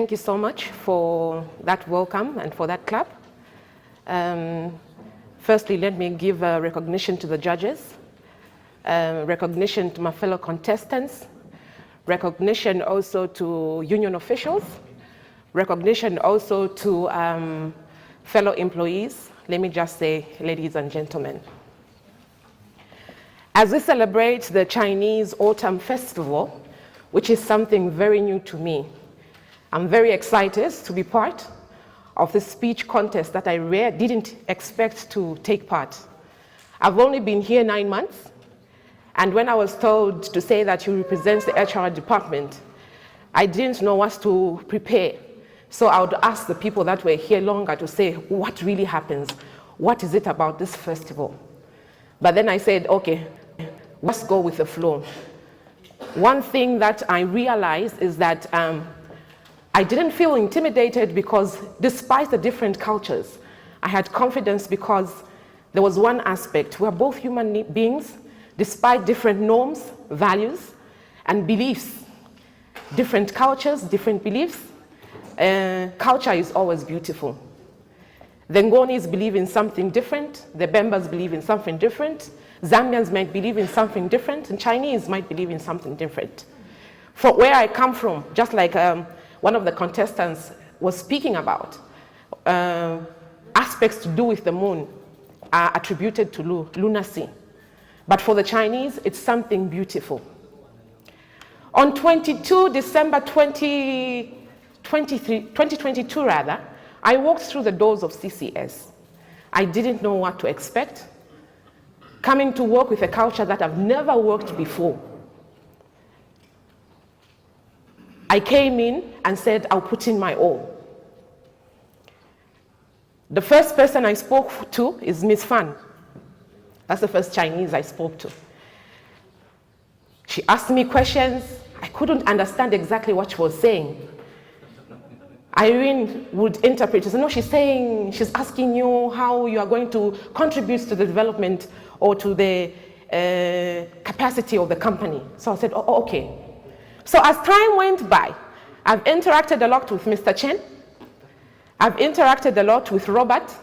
Thank you so much for that welcome and for that clap. Firstly, let me give recognition to the judges, recognition to my fellow contestants, recognition also to union officials, recognition also to fellow employees. Let me just say, ladies and gentlemen. As we celebrate the Chinese Autumn Festival, which is something very new to me, I'm very excited to be part of the speech contest that I didn't expect to take part. I've only been here 9 months, and when I was told to say that you represent the HR department, I didn't know what to prepare. So I would ask the people that were here longer to say, what really happens? What is it about this festival? But then I said, okay, let's go with the flow. One thing that I realized is that I didn't feel intimidated because despite the different cultures, I had confidence because there was one aspect. We are both human beings, despite different norms, values, and beliefs. Different cultures, different beliefs. Culture is always beautiful. The Ngonis believe in something different. The Bembas believe in something different. Zambians might believe in something different, and Chinese might believe in something different. From where I come from, just like one of the contestants was speaking about, aspects to do with the moon are attributed to lunacy. But for the Chinese, it's something beautiful. On 22 December 2022, I walked through the doors of CCS. I didn't know what to expect, coming to work with a culture that I've never worked before. I came in and said, I'll put in my all. The first person I spoke to is Miss Fan. That's the first Chinese I spoke to. She asked me questions. I couldn't understand exactly what she was saying. Irene would interpret. She said, no, she's asking you how you are going to contribute to the development or to the capacity of the company. So I said, oh, okay. So as time went by, I've interacted a lot with Mr. Chen. I've interacted a lot with Robert.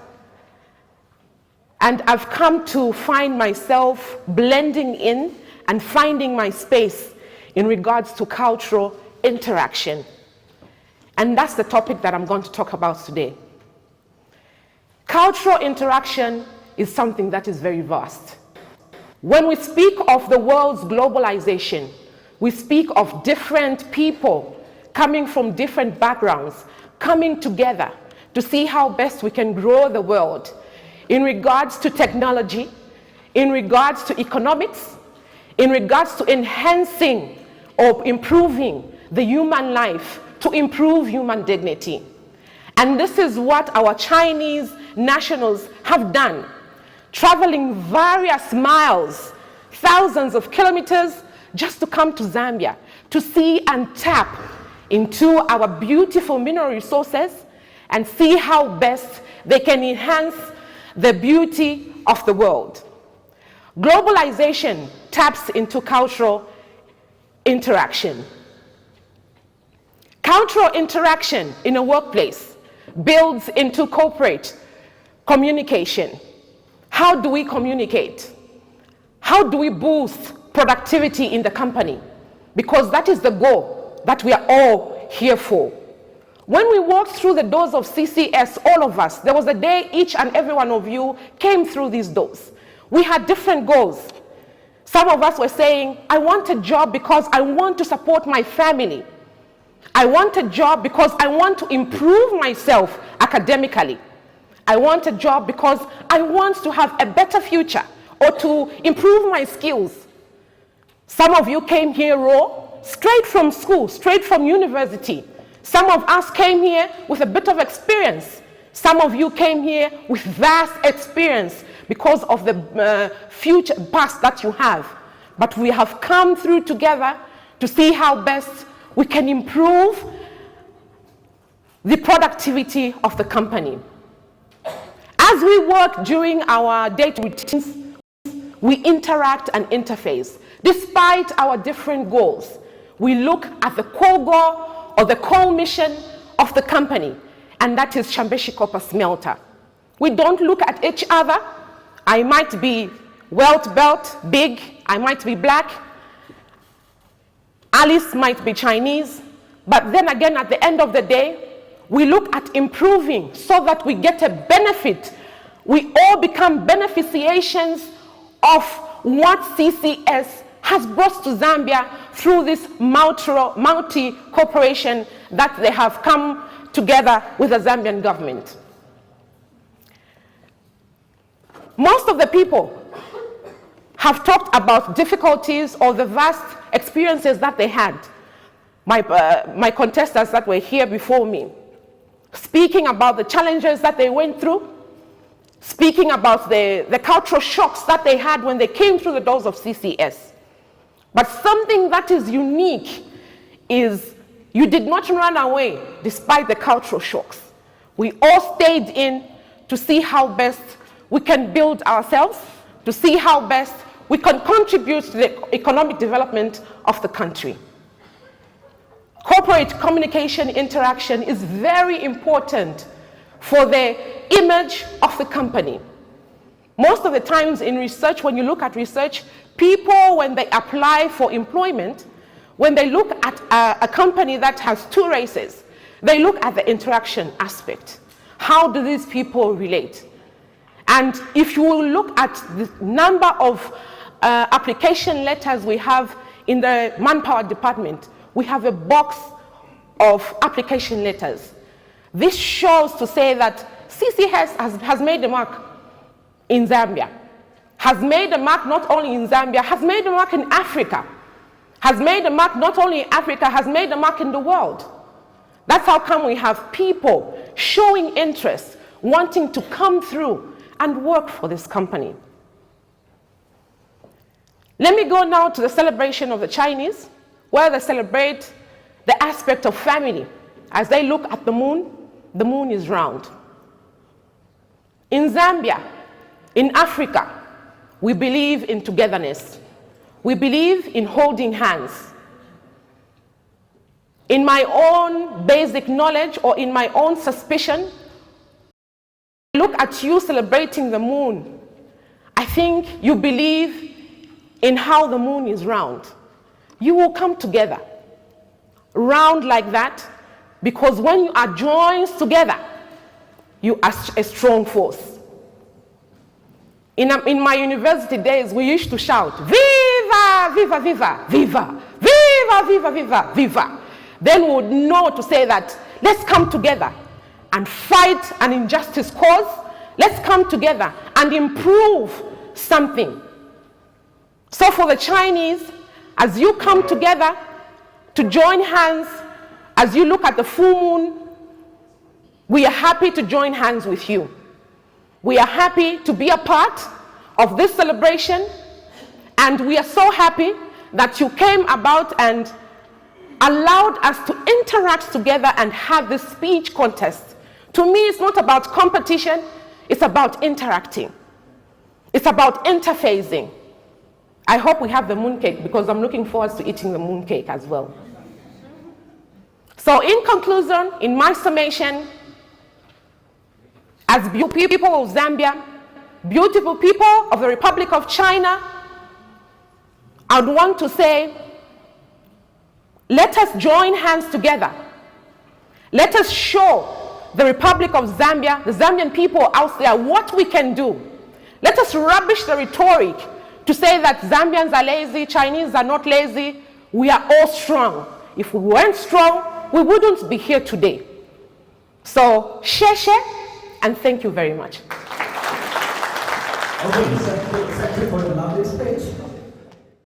And I've come to find myself blending in and finding my space in regards to cultural interaction. And that's the topic that I'm going to talk about today. Cultural interaction is something that is very vast. When we speak of the world's globalization, we speak of different people coming from different backgrounds, coming together to see how best we can grow the world in regards to technology, in regards to economics, in regards to enhancing or improving the human life, to improve human dignity. And this is what our Chinese nationals have done, traveling various miles, thousands of kilometers, just to come to Zambia, to see and tap into our beautiful mineral resources and see how best they can enhance the beauty of the world. Globalization taps into cultural interaction. Cultural interaction in a workplace builds into corporate communication. How do we communicate? How do we boost productivity in the company? Because that is the goal that we are all here for. When we walked through the doors of CCS, all of us, there was a day each and every one of you came through these doors. We had different goals. Some of us were saying, I want a job because I want to support my family. I want a job because I want to improve myself academically. I want a job because I want to have a better future or to improve my skills. Some of you came here raw, straight from school, straight from university. Some of us came here with a bit of experience. Some of you came here with vast experience because of the future past that you have. But we have come through together to see how best we can improve the productivity of the company. As we work during our day-to-day routines, we interact and interface. Despite our different goals, we look at the core goal or the core mission of the company, and that is Chambishi Copper Smelter. We don't look at each other. I might be welt belt, big, I might be black, Alice might be Chinese, but then again, at the end of the day, we look at improving so that we get a benefit. We all become beneficiaries of what CCS has brought to Zambia through this multi-corporation that they have come together with the Zambian government. Most of the people have talked about difficulties or the vast experiences that they had. My contestants that were here before me, speaking about the challenges that they went through, speaking about the cultural shocks that they had when they came through the doors of CCS. But something that is unique is you did not run away despite the cultural shocks. We all stayed in to see how best we can build ourselves, to see how best we can contribute to the economic development of the country. Corporate communication interaction is very important for the image of the company. Most of the times in research, when you look at research, people, when they apply for employment, when they look at a company that has two races, they look at the interaction aspect. How do these people relate? And if you will look at the number of application letters we have in the manpower department, we have a box of application letters. This shows to say that CCS has made a mark in Zambia, has made a mark not only in Zambia, has made a mark in Africa, has made a mark not only in Africa, has made a mark in the world. That's how come we have people showing interest, wanting to come through and work for this company. Let me go now to the celebration of the Chinese, where they celebrate the aspect of family. As they look at the moon is round. In Zambia, in Africa, we believe in togetherness. We believe in holding hands. In my own basic knowledge or in my own suspicion, look at you celebrating the moon. I think you believe in how the moon is round. You will come together, round like that, because when you are joined together, you are a strong force. In my university days, we used to shout, "Viva, viva, viva, viva, viva, viva, viva, viva." Then we would know to say that, let's come together and fight an injustice cause. Let's come together and improve something. So for the Chinese, as you come together to join hands, as you look at the full moon, we are happy to join hands with you. We are happy to be a part of this celebration, and we are so happy that you came about and allowed us to interact together and have this speech contest. To me, it's not about competition, it's about interacting. It's about interfacing. I hope we have the mooncake, because I'm looking forward to eating the mooncake as well. So in conclusion, in my summation, as beautiful people of Zambia, beautiful people of the Republic of China, I would want to say, let us join hands together. Let us show the Republic of Zambia, the Zambian people out there, what we can do. Let us rubbish the rhetoric to say that Zambians are lazy, Chinese are not lazy. We are all strong. If we weren't strong, we wouldn't be here today. So, share, and thank you very much. Okay,